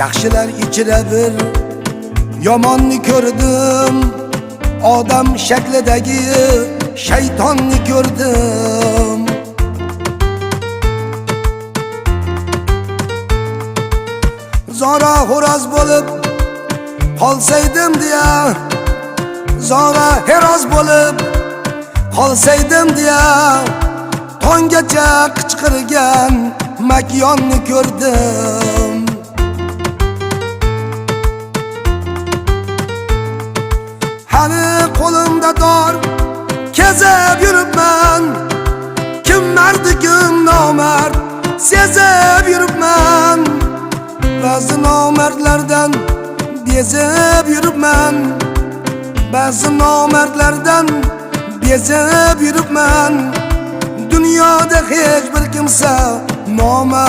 Yaxshilar ichra bir yomonni ko'rdim, odam shaklidagi shaytonni ko'rdim. Zora xo'roz bo'lib qolsaydim deya, zora heroz bo'lib qolsaydim deya, tonggacha qichqirgan makyonni ko'rdim. Hali qo'limda dor kezib yuribman, kim mardi kim nomard sezib yuribman. Ba'zi nomardlardan bezib yuribman, ba'zi nomardlardan bezib yuribman. Dunyoda hech bir kimsa nomard